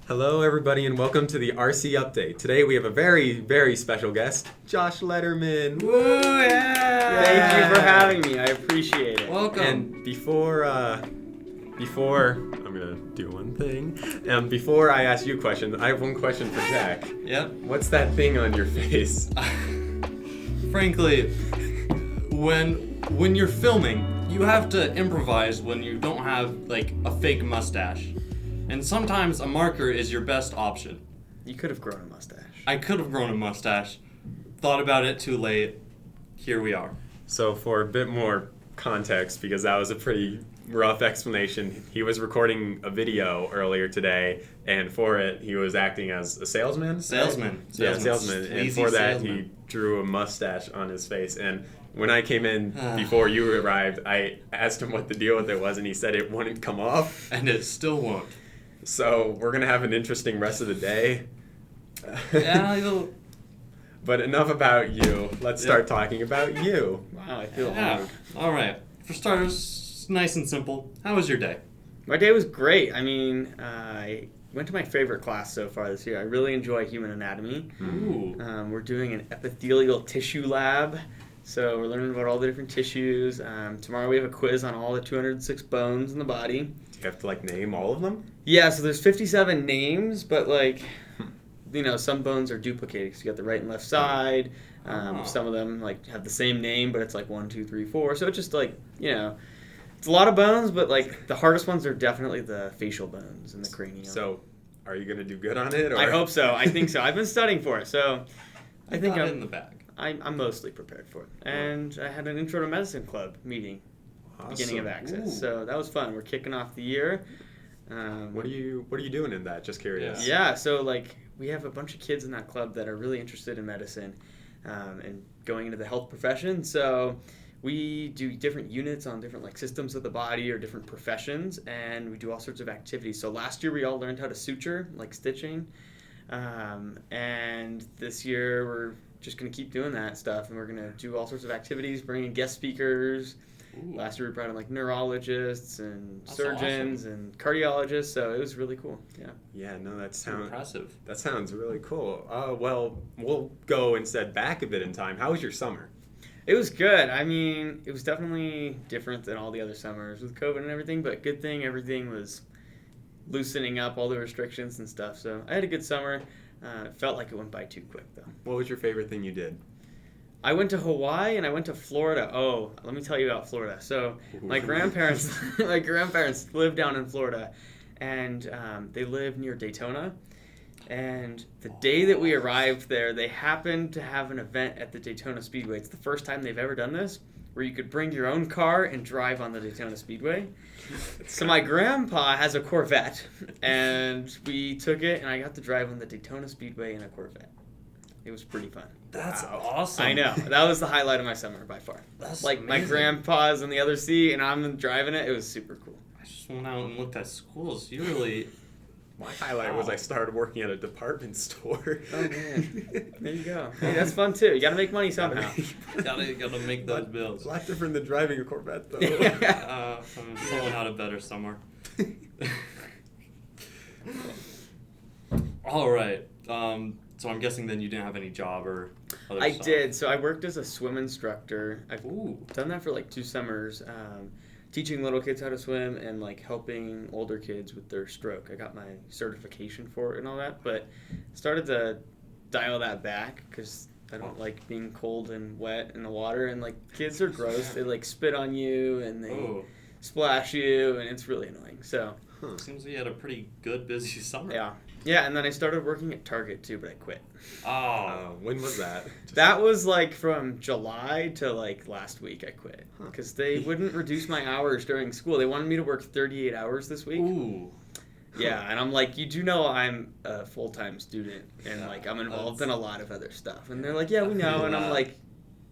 Hello, everybody, and welcome to the RC Update. Today we have a very, very special guest, Josh Lederman. Woo, yeah! Thank you for having me. I appreciate it. Welcome. And before I'm gonna do one thing. Before I ask you questions, I have one question for Jack. Yep. What's that thing on your face? Frankly, when you're filming, you have to improvise when you don't have like a fake mustache. And sometimes a marker is your best option. You could have grown a mustache. I could have grown a mustache. Thought about it too late. Here we are. So for a bit more context, because that was a pretty rough explanation, he was recording a video earlier today, and for it he was acting as a salesman. Salesman. Yeah, salesman. And Sleazy for that salesman. he drew a mustache on his face. And when I came in before you arrived, I asked him what the deal with it was, and he said it wouldn't come off. And it still won't. So we're gonna have an interesting rest of the day. Yeah, But enough about you. Let's start talking about you. Wow, I feel yeah. honored. All right. For starters, nice and simple. How was your day? My day was great. I mean, I went to my favorite class so far this year. I really enjoy human anatomy. Ooh. We're doing an epithelial tissue lab. So we're learning about all the different tissues. Tomorrow we have a quiz on all the 206 bones in the body. Do you have to name all of them? Yeah, so there's 57 names, but some bones are duplicated because you got the right and left side. Some of them have the same name, but it's 1, 2, 3, 4. So it's just it's a lot of bones, but the hardest ones are definitely the facial bones and the cranium. So, are you gonna do good on it? Or? I hope so. I think so. I've been studying for it, so I think got it in the bag. I'm mostly prepared for it. And I had an Intro to Medicine Club meeting, beginning of Access. Ooh. So that was fun. We're kicking off the year. What are you doing in that? Just curious. Yeah, so we have a bunch of kids in that club that are really interested in medicine and going into the health profession. So we do different units on different systems of the body or different professions, and we do all sorts of activities. So last year we all learned how to suture, stitching, and this year we're just going to keep doing that stuff, and we're going to do all sorts of activities, bring in guest speakers. Ooh. Last year we brought in neurologists and That's surgeons awesome. and cardiologists, so it was really cool. Yeah. Yeah. No, that So sounds impressive. That sounds really cool. Well, we'll go instead back a bit in time. How was your summer? It was good. I mean, it was definitely different than all the other summers with COVID and everything, but good thing everything was loosening up all the restrictions and stuff. So I had a good summer. It felt like it went by too quick, though. What was your favorite thing you did? I went to Hawaii and I went to Florida. Oh, let me tell you about Florida. So my grandparents live down in Florida, and they live near Daytona. And the day that we arrived there, they happened to have an event at the Daytona Speedway. It's the first time they've ever done this, where you could bring your own car and drive on the Daytona Speedway. So my grandpa has a Corvette, and we took it, and I got to drive on the Daytona Speedway in a Corvette. It was pretty fun. That's Wow. awesome. I know. That was the highlight of my summer by far. That's My amazing. grandpa's in the other seat, and I'm driving it. It was super cool. I just went out and looked at schools. You really... My highlight was I started working at a department store. Oh, man. There you go. Hey, that's fun, too. You got to make money somehow. gotta make those bills. It's a lot different than driving a Corvette, though. Someone had it better somewhere. All right. So I'm guessing then you didn't have any job or other I stuff. did. So I worked as a swim instructor. I've Ooh. done that for 2 summers, teaching little kids how to swim and helping older kids with their stroke. I got my certification for it and all that, but started to dial that back because I don't like being cold and wet in the water, and kids are gross. They spit on you and they splash you, and it's really annoying. So Seems like you had a pretty good busy summer. yeah, and then I started working at Target too, but I quit. Oh. When was that? That was from July to last week. I quit because they wouldn't reduce my hours during school. They wanted me to work 38 hours this week. Ooh. Yeah, and I'm like, you do know I'm a full-time student, and Yeah, I'm involved that's- in a lot of other stuff. And they're like, yeah, we know, and I'm Yeah. like,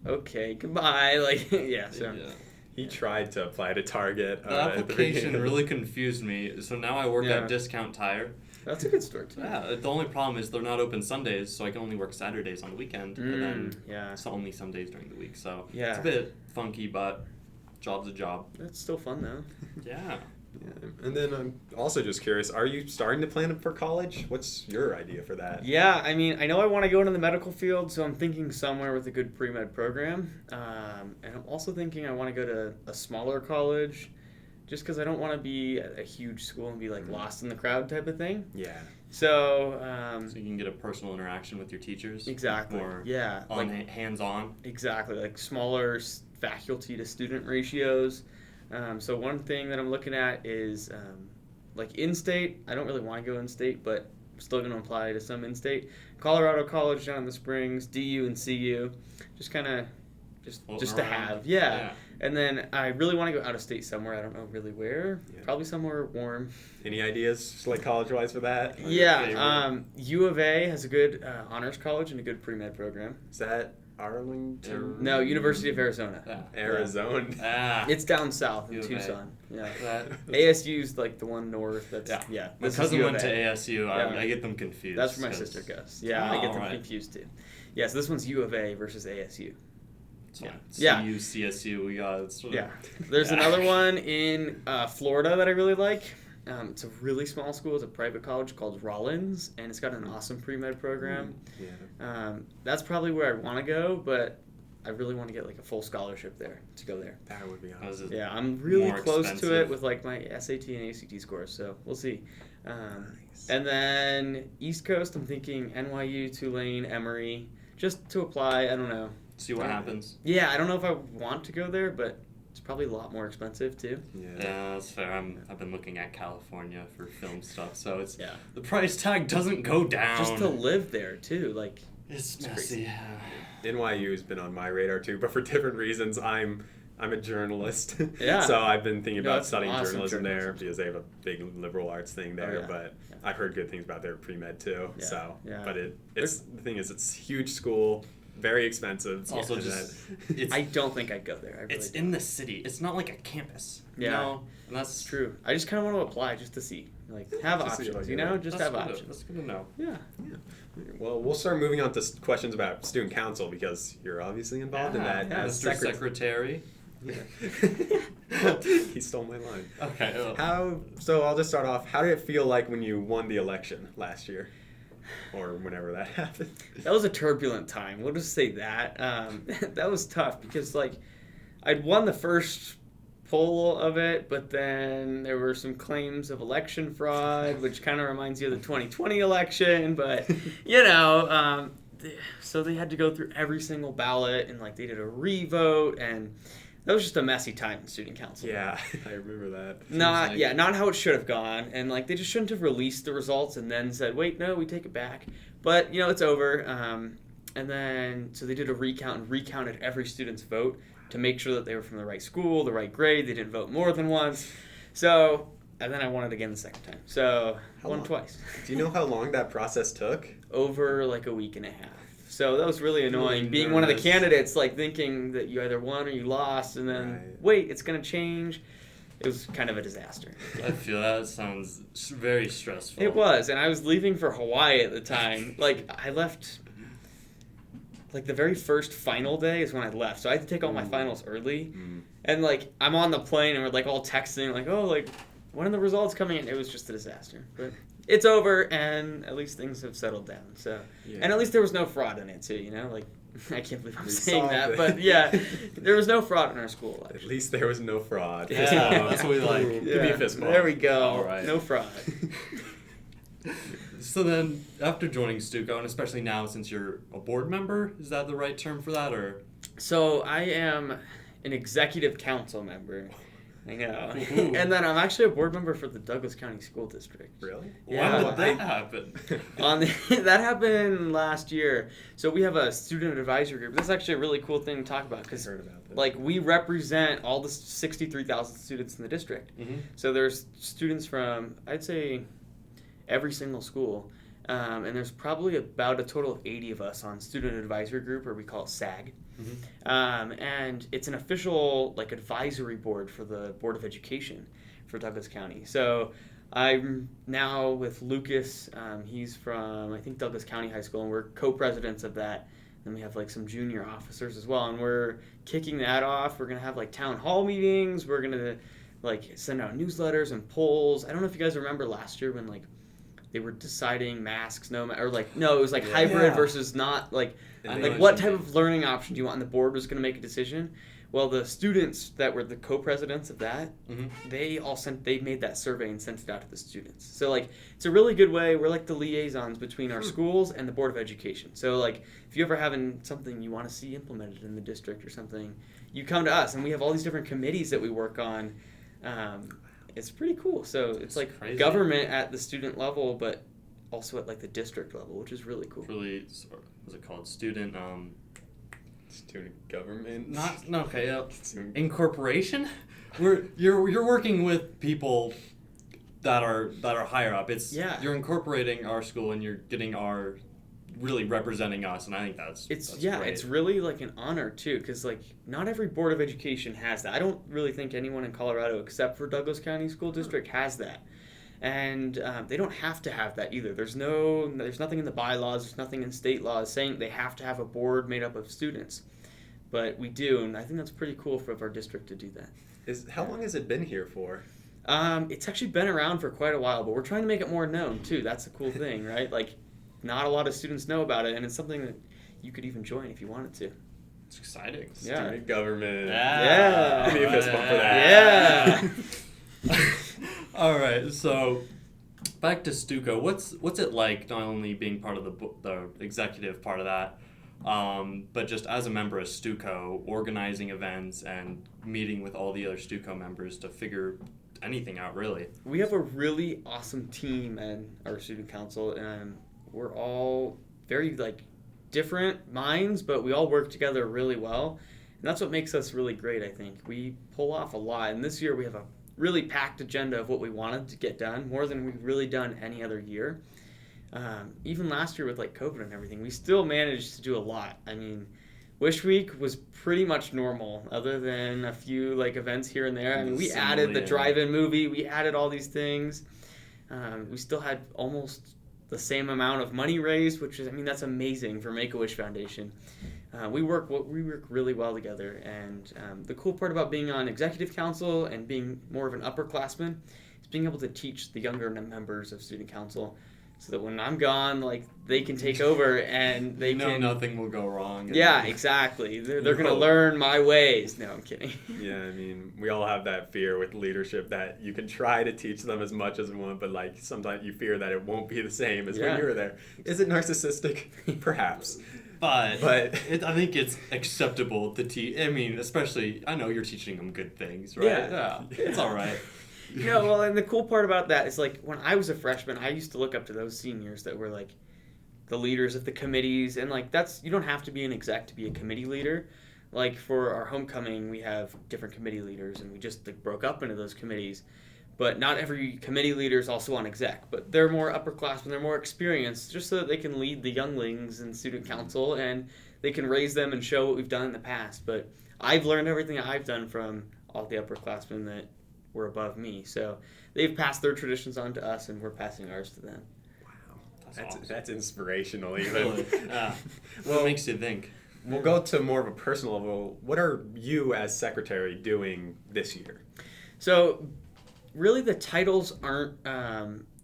okay, goodbye. Yeah, so. Yeah. He tried to apply to Target. The application really confused me. So now I work Yeah. at Discount Tire. That's a good story too. Yeah. The only problem is they're not open Sundays, so I can only work Saturdays on the weekend, and then Yeah, it's only some days during the week. So Yeah. it's a bit funky, but job's a job. that's still fun though. Yeah. Yeah. And then I'm also just curious, are you starting to plan for college? What's your idea for that? Yeah, I mean, I know I want to go into the medical field, so I'm thinking somewhere with a good pre-med program. And I'm also thinking I want to go to a smaller college, just because I don't want to be at a huge school and be like lost in the crowd type of thing. Yeah. So, So you can get a personal interaction with your teachers. exactly. More Yeah. hands-on. Exactly, like smaller faculty to student ratios. So one thing that I'm looking at is like in-state. I don't really want to go in-state, but I'm still going to apply to some in-state. Colorado College down in the Springs, DU and CU, just kind of just to have, yeah. And then I really want to go out of state somewhere. I don't know really where. Yeah. Probably somewhere warm. Any ideas, just like college-wise for that? Yeah, U of A has a good honors college and a good pre-med program. Is that Arlington? No, University of Arizona. Arizona. It's down south in U of A. Tucson. Yeah. That, ASU's like the one north. That's my this is cousin U of went to A. ASU. Yeah. I get them confused. That's where my 'cause- sister goes. Yeah, I get them right. confused too. Yeah, so this one's U of A versus ASU. So Yeah. CU, CSU, we got sort of, Yeah. There's Yeah. another one in Florida that I really like. It's a really small school. It's a private college called Rollins, and it's got an awesome pre-med program. Yeah. That's probably where I want to go, but I really want to get like a full scholarship there to go there. That would be How's awesome. it- Yeah, I'm really More close expensive. to it with like my SAT and ACT scores, so we'll see. Nice. And then East Coast, I'm thinking NYU, Tulane, Emory, just to apply. I don't know. See what happens. Yeah, I don't know if I want to go there, but it's probably a lot more expensive too. Yeah, that's fair. I've been looking at California for film stuff, so it's Yeah. the price tag doesn't go down. Just to live there too, like it's it's messy. crazy. Yeah. NYU has been on my radar too, but for different reasons. I'm a journalist, Yeah. so I've been thinking No, about that's studying awesome journalism there journalism. because they have a big liberal arts thing there. yeah. But Yeah. I've heard good things about their pre-med too. Yeah. So, Yeah. but it's the thing is it's a huge school, very expensive. It's also and just that- it's I don't think I'd go there. I really it's don't. in the city. It's not like a campus. Yeah. You know? And that's It's true. I just kind of want to apply just to see, like, have Just see if I options. get You know, it. just that's have good. options. That's good to know. Yeah. Well, we'll start moving on to questions about student council because you're obviously involved in that Yeah, as Mr. Secretary. He stole my line. Okay. So I'll just start off. How did it feel like when you won the election last year, or whenever that happened? That was a turbulent time. We'll just say that. That was tough because, like, I'd won the first poll of it, but then there were some claims of election fraud, which kind of reminds you of the 2020 election. But, you know, so they had to go through every single ballot, and, like, they did a re-vote, and that was just a messy time in student council. Yeah, I remember that. Not how it should have gone, and like they just shouldn't have released the results and then said, "Wait, no, we take it back." But you know, it's over. And then so they did a recount and recounted every student's vote to make sure that they were from the right school, the right grade. They didn't vote more than once. So and then I won it again the second time. So How won long? twice. Do you know how long that process took? Over like a week and a half. So that was really annoying. Really Being one of the nervous. candidates, like thinking that you either won or you lost, and then Right. wait, it's gonna change. It was kind of a disaster. I feel that sounds very stressful. It was, and I was leaving for Hawaii at the time. Like, I left, like, the very first final day is when I left. So I had to take all my finals early. And, like, I'm on the plane, and we're, like, all texting, like, oh, like, when are the results coming in? It was just a disaster. But it's over, and at least things have settled down. So, Yeah. and at least there was no fraud in it, too, you know? Like, I can't believe I'm We saying solved that. it. But, yeah, there was no fraud in our school At election. least there was no fraud. Yeah, that's what we like. Give me a fist bump. There we go. All right. No fraud. So then, after joining Stuco, and especially now since you're a board member, is that the right term for that, or? So I am an executive council member. I know. Ooh. And then I'm actually a board member for the Douglas County School District. Really? Yeah. When did that happen? That happened last year. So we have a student advisory group. That's actually a really cool thing to talk about I because heard about that. like we represent all the 63,000 students in the district. Mm-hmm. So there's students from, I'd say, every single school. And there's probably about a total of 80 of us on student advisory group, or we call it SAG. And it's an official like advisory board for the Board of Education for Douglas County. So I'm now with Lucas. He's from, I think, Douglas County High School, and we're co-presidents of that. Then we have like some junior officers as well, and we're kicking that off. We're gonna have like town hall meetings. We're gonna like send out newsletters and polls. I don't know if you guys remember last year when like they were deciding masks, no, or like no, it was like hybrid versus not, like what type of learning option do you want, and the board was going to make a decision. Well, the students that were the co-presidents of that, they made that survey and sent it out to the students. So like it's a really good way. We're like the liaisons between our schools and the Board of Education. So like if you ever having something you want to see implemented in the district or something, you come to us, and we have all these different committees that we work on. It's pretty cool. So it's like crazy. Government at the student level, but also at like the district level, which is really cool. Really, what's it called? Student government. Incorporation. You're working with people that are higher up. You're incorporating our school, and you're getting our really representing us, and I think that's great. It's really like an honor too, because like not every Board of Education has that. I don't really think anyone in Colorado except for Douglas County School District has that, and they don't have to have that either. There's nothing in the bylaws, there's nothing in state laws saying they have to have a board made up of students, but we do, and I think that's pretty cool for our district to do that. How long has it been here for? It's actually been around for quite a while, but we're trying to make it more known too. That's a cool thing, right? Like, not a lot of students know about it, and it's something that you could even join if you wanted to. It's exciting. Student government. Yeah. Give me a fist bump for that. Yeah. All right, so back to Stuco. What's it like not only being part of the executive part of that, but just as a member of Stuco, organizing events and meeting with all the other Stuco members to figure anything out, really? We have a really awesome team and our student council, and we're all very like different minds, but we all work together really well, and that's what makes us really great. I think we pull off a lot, and this year we have a really packed agenda of what we wanted to get done, more than we've really done any other year. Even last year with like COVID and everything, we still managed to do a lot. I mean, Wish Week was pretty much normal, other than a few like events here and there. I mean, we added the drive-in movie, we added all these things. We still had almost the same amount of money raised, which is, I mean, that's amazing for Make-A-Wish Foundation. We work really well together, and the cool part about being on executive council and being more of an upperclassman is being able to teach the younger members of student council, so that when I'm gone, like, they can take over and they can... nothing will go wrong. Yeah, exactly. They're going to learn my ways. No, I'm kidding. Yeah, I mean, we all have that fear with leadership that you can try to teach them as much as you want, but, like, sometimes you fear that it won't be the same as when you were there. Is it narcissistic? Perhaps. But I think it's acceptable to teach. I mean, especially, I know you're teaching them good things, right? Yeah. It's all right. Well, and the cool part about that is, like, when I was a freshman, I used to look up to those seniors that were, like, the leaders of the committees, and, like, you don't have to be an exec to be a committee leader. Like, for our homecoming, we have different committee leaders, and we just, like, broke up into those committees. But not every committee leader is also on exec, but they're more upperclassmen, they're more experienced, just so that they can lead the younglings in student council, and they can raise them and show what we've done in the past. But I've learned everything I've done from all the upperclassmen that were above me. So they've passed their traditions on to us, and we're passing ours to them. Wow. That's inspirational, even. Well, it makes you think. We'll go to more of a personal level. What are you, as secretary, doing this year? So, really, the titles aren't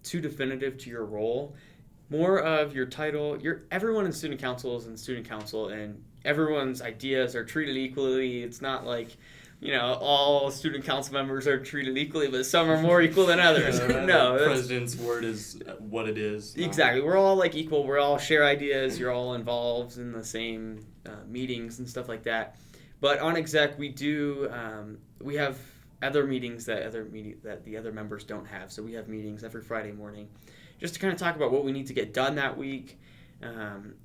too definitive to your role. More of your title, everyone in student council is in student council, and everyone's ideas are treated equally. It's not like, all student council members are treated equally, but some are more equal than others. No, the president's word is what it is. Exactly. We're all like equal. We all share ideas. You're all involved in the same meetings and stuff like that. But on exec, we have other meetings that the other members don't have. So we have meetings every Friday morning just to kind of talk about what we need to get done that week.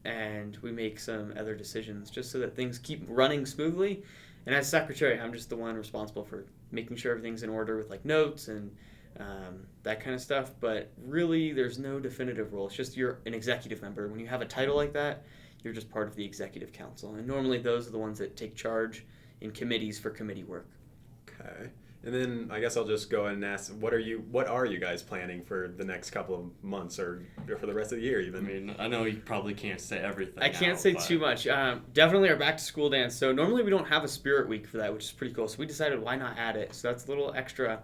And we make some other decisions just so that things keep running smoothly. And as secretary, I'm just the one responsible for making sure everything's in order with like notes and that kind of stuff. But really, there's no definitive role. It's just you're an executive member. When you have a title like that, you're just part of the executive council. And normally those are the ones that take charge in committees for committee work. Okay. And then I guess I'll just go and ask, what are you guys planning for the next couple of months or for the rest of the year I even? mean, I know you probably can't say everything. I can't now, say but too much. Definitely our back to school dance. So normally we don't have a spirit week for that, which is pretty cool. So we decided why not add it. So that's a little extra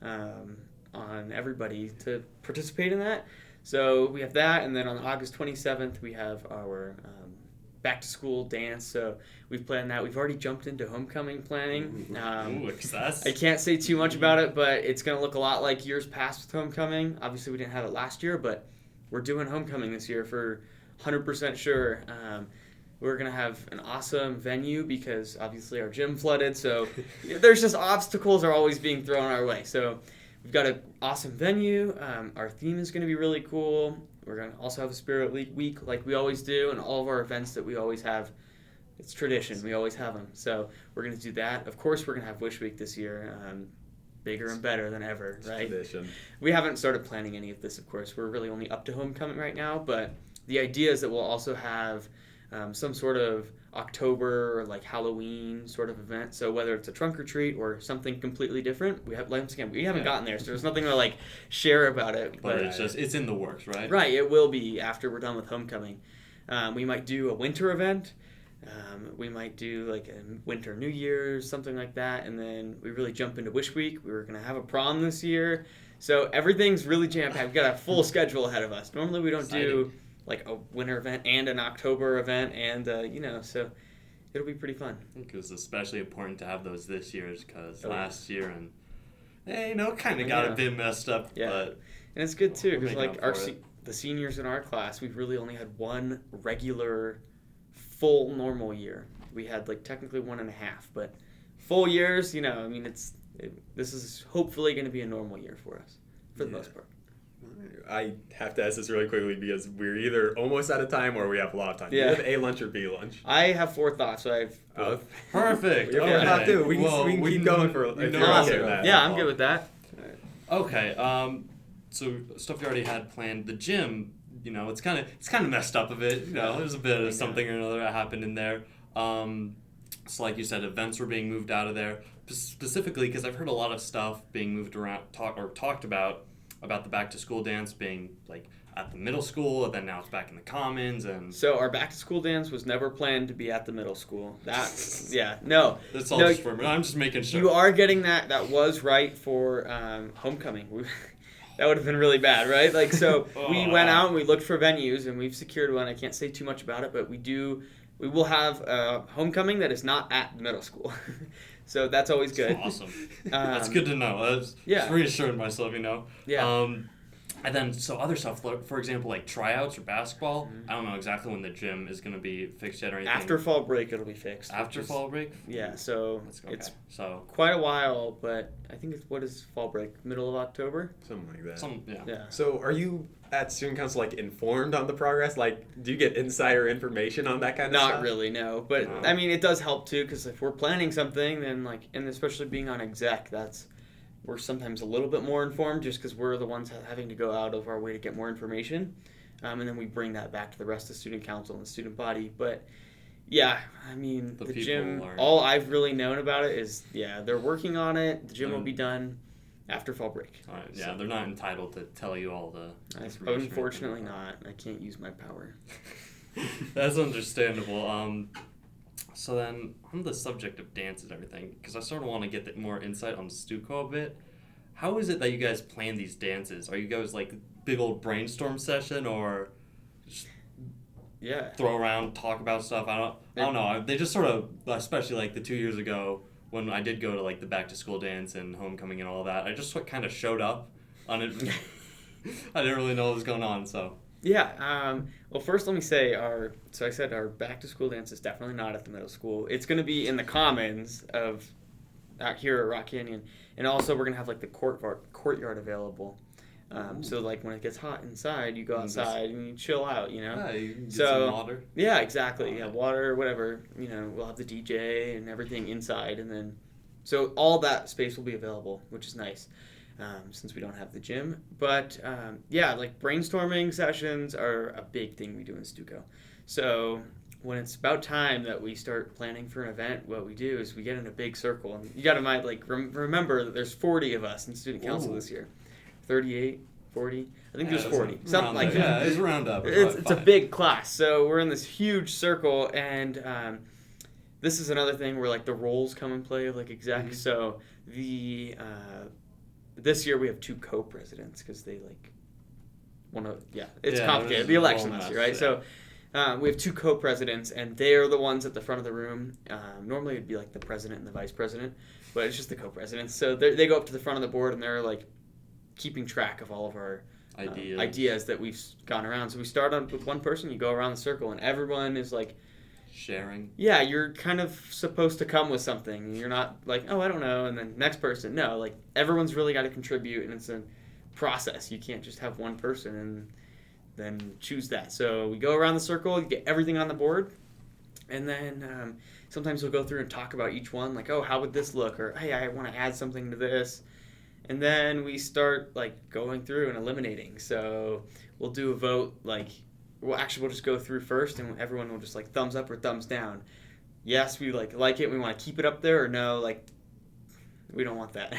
on everybody to participate in that. So we have that, and then on August 27th we have our back to school dance. So we've planned that. We've already jumped into homecoming planning. Ooh, success. I can't say too much about it, but it's going to look a lot like years past with homecoming. Obviously, we didn't have it last year, but we're doing homecoming this year for 100% sure. We're going to have an awesome venue because obviously our gym flooded, so there's just obstacles are always being thrown our way. So we've got an awesome venue. Our theme is going to be really cool. We're going to also have a Spirit Week like we always do, and all of our events that we always have. It's tradition. We always have them. So we're going to do that. Of course, we're going to have Wish Week this year. Bigger and better than ever, right? Tradition. We haven't started planning any of this, of course. We're really only up to homecoming right now, but the idea is that we'll also have some sort of October or like Halloween sort of event. So whether it's a trunk or treat or something completely different, we haven't gotten there, so there's nothing to like share about it. But it's in the works, right? Right, it will be after we're done with homecoming. We might do a winter event. We might do like a winter New Year's, something like that, and then we really jump into Wish Week. We were going to have a prom this year, so everything's really jam-packed. We've got a full schedule ahead of us. Normally we don't do like a winter event and an October event, and so it'll be pretty fun. I think it was especially important to have those this year because last year kind of got a bit messed up. Yeah, but and it's good too because like the the seniors in our class, we've really only had one regular full normal year. We had like technically 1.5, but full years, this is hopefully going to be a normal year for us for the most part. I have to ask this really quickly because we're either almost out of time or we have a lot of time. Yeah. Do you have A lunch or B lunch? I have 4 thoughts, so I've Both. Perfect. We have Okay. too. We Well, can keep going for if you're awesome. okay with that. Yeah, I'm good with that. Okay. So stuff you already had planned. The gym, it's kind of messed up a bit. There's a bit of something or another that happened in there. So like you said, events were being moved out of there specifically because I've heard a lot of stuff being moved around, talked about the back to school dance being like at the middle school, and then now it's back in the commons. And So our back to school dance was never planned to be at the middle school. That's No. all just for me. I'm just making sure. You are getting that. That was right for homecoming. That would have been really bad, right? Like, so we went out and we looked for venues, and we've secured one. I can't say too much about it, but we will have homecoming that is not at middle school. So that's always good. That's awesome. That's good to know. That's just reassuring myself, Yeah. And then, so other stuff, for example, like tryouts or basketball. I don't know exactly when the gym is going to be fixed yet or anything. After fall break, it'll be fixed. After fall break? Yeah, so Okay. it's so quite a while, but I think what is fall break? Middle of October? Something like that. Yeah. So are you at student council informed on the progress? Like, do you get insider information on that kind of stuff? Not really, no. But I mean, it does help too, because if we're planning something, then and especially being on exec, we're sometimes a little bit more informed just because we're the ones having to go out of our way to get more information. And then we bring that back to the rest of student council and the student body. But yeah, I mean, the gym, all I've really known about it is, they're working on it. The gym will be done after fall break. All right, yeah, so they're not entitled to tell you all the information. Unfortunately not. I can't use my power. That's understandable. So then, on the subject of dance and everything, because I sort of want to get more insight on Stuco a bit, how is it that you guys plan these dances? Are you guys like big old brainstorm session, or just throw around, talk about stuff? I don't know. They just sort of, especially like the 2 years ago when I did go to like the back to school dance and homecoming and all that, I just kind of showed up on it. I didn't really know what was going on, so. Yeah. Well, first let me say our back to school dance is definitely not at the middle school. It's going to be in the commons out here at Rock Canyon, and also we're going to have like the courtyard available. So like when it gets hot inside, you go outside and you chill out. Yeah, you can get so some water. Yeah, exactly. Yeah, water, whatever. We'll have the DJ and everything inside, and then so all that space will be available, which is nice. Since we don't have the gym. But like brainstorming sessions are a big thing we do in Stuco. So when it's about time that we start planning for an event, what we do is we get in a big circle. And you got to remember that there's 40 of us in student council this year. 38, 40. I think there's 40. Something like that. Yeah, it's round up. It's a big class. So we're in this huge circle, and this is another thing where like the roles come in play of like execs. So this year we have 2 co-presidents because they like want to. Yeah, it's complicated. The election this year, right? Yeah. So. We have 2 co-presidents, and they are the ones at the front of the room. Normally, it'd be like the president and the vice president, but it's just the co-presidents. So they go up to the front of the board, and they're like keeping track of all of our ideas that we've gone around. So we start with one person, you go around the circle, and everyone is like sharing. Yeah, you're kind of supposed to come with something. You're not like, oh, I don't know, and then next person. No, like everyone's really got to contribute, and it's a process. You can't just have one person and then choose that. So we go around the circle, you get everything on the board, and then sometimes we'll go through and talk about each one, like, oh, how would this look? Or, hey, I want to add something to this. And then we start, like, going through and eliminating. So we'll do a vote, like, we'll just go through first, and everyone will just, like, thumbs up or thumbs down. Yes, we, like it, we want to keep it up there, or no, like, we don't want that.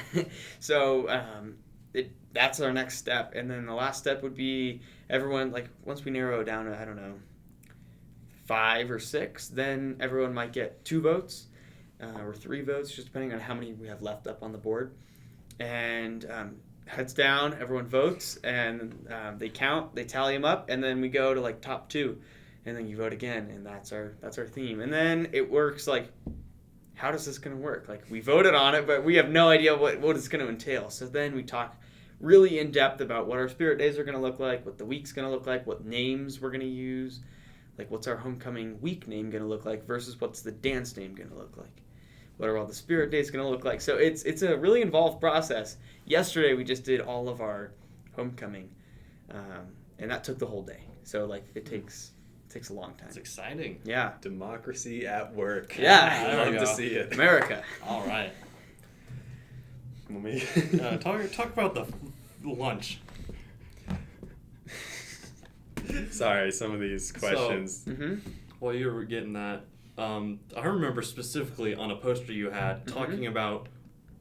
So that's our next step. And then the last step would be everyone, like, once we narrow it down to, I don't know, 5 or 6, then everyone might get 2 votes or 3 votes, just depending on how many we have left up on the board. And heads down, everyone votes, and they count, they tally them up, and then we go to, like, top 2, and then you vote again, and that's our theme. And then it works, like, how does this going to work? Like, we voted on it, but we have no idea what it's going to entail. So then we talk really in depth about what our spirit days are going to look like, what the week's going to look like, what names we're going to use, like what's our homecoming week name going to look like versus what's the dance name going to look like. What are all the spirit days going to look like? So it's a really involved process. Yesterday we just did all of our homecoming, and that took the whole day. So like it takes a long time. It's exciting. Yeah. Democracy at work. Yeah. I love to see it. America. All right. Talk about the lunch. Sorry, some of these questions. So, while you were getting that, I remember specifically on a poster you had talking about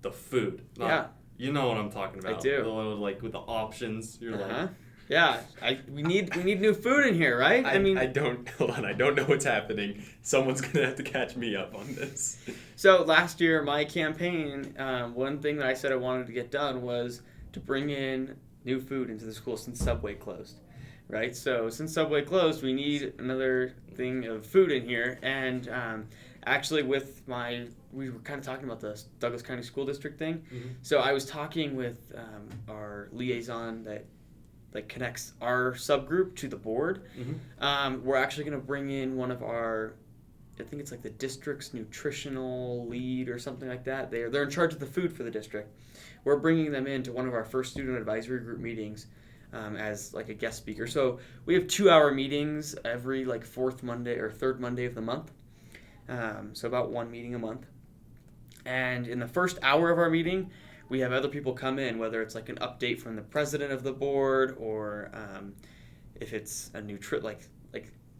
the food. Yeah. You know what I'm talking about. I do. Like with the options. You're like, yeah. We need new food in here, right? I don't know what's happening. Someone's gonna have to catch me up on this. So last year, my campaign, one thing that I said I wanted to get done was to bring in new food into the school since Subway closed, right? So since Subway closed, we need another thing of food in here. And actually we were kind of talking about the Douglas County School District thing. So I was talking with our liaison that connects our subgroup to the board. We're actually going to bring in one of our, I think it's like the district's nutritional lead or something like that. They're in charge of the food for the district. We're bringing them into one of our first student advisory group meetings as like a guest speaker. So we have 2-hour meetings every like 4th Monday or 3rd Monday of the month. So about 1 meeting a month. And in the first hour of our meeting, we have other people come in, whether it's like an update from the president of the board or if it's a like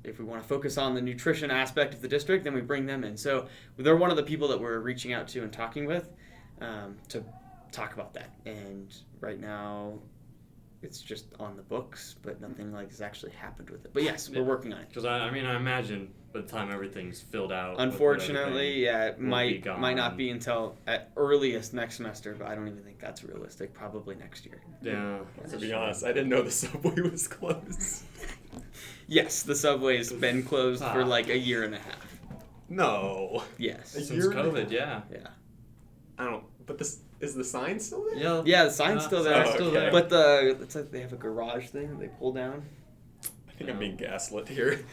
if we want to focus on the nutrition aspect of the district, then we bring them in. So they're one of the people that we're reaching out to and talking with to talk about that. And right now it's just on the books, but nothing like has actually happened with it. But yes, we're working on it. Because I imagine by the time everything's filled out. Unfortunately, it might not be until at earliest next semester, but I don't even think that's realistic. Probably next year. Yeah. To be honest, I didn't know the Subway was closed. Yes, the Subway's been closed for like a year and a half. No. Yes. Since COVID, yeah. Yeah. I don't. But is the sign still there? Yeah, the sign's still there. Oh, still there. But it's like they have a garage thing that they pull down. I think I'm being gaslit here.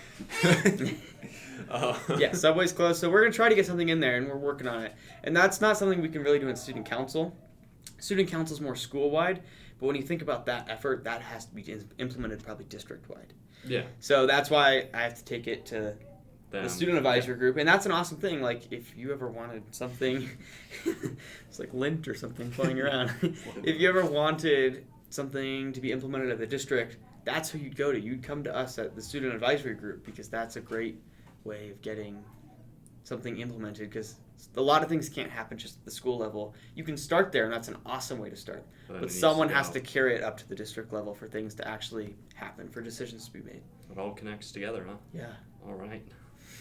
Yeah, Subway's closed, so we're gonna try to get something in there, and we're working on it. And that's not something we can really do in student council. Student council is more school-wide, but when you think about that effort, that has to be implemented probably district-wide. Yeah. So that's why I have to take it to the student advisory group, and that's an awesome thing. Like, if you ever wanted something, it's like lint or something flying around. If you ever wanted something to be implemented at the district, that's who you'd go to. You'd come to us at the student advisory group because that's a great way of getting something implemented, because a lot of things can't happen just at the school level. You can start there, and that's an awesome way to start. But someone has to carry it up to the district level for things to actually happen, for decisions to be made. It all connects together, huh? Yeah. All right.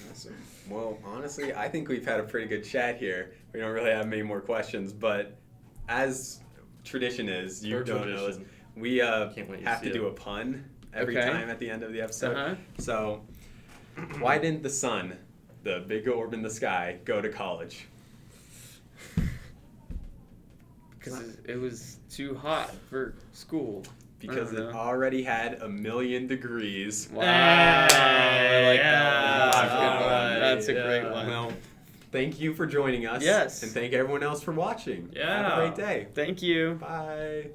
Awesome. Well, honestly, I think we've had a pretty good chat here. We don't really have many more questions, but as tradition is, you don't know this, we have to do a pun every time at the end of the episode. So, why didn't the sun, the big orb in the sky, go to college? Because it was too hot for school. Because it already had 1,000,000 degrees. Wow. I like that one. That's a great one. Well, thank you for joining us. Yes. And thank everyone else for watching. Yeah. Have a great day. Thank you. Bye.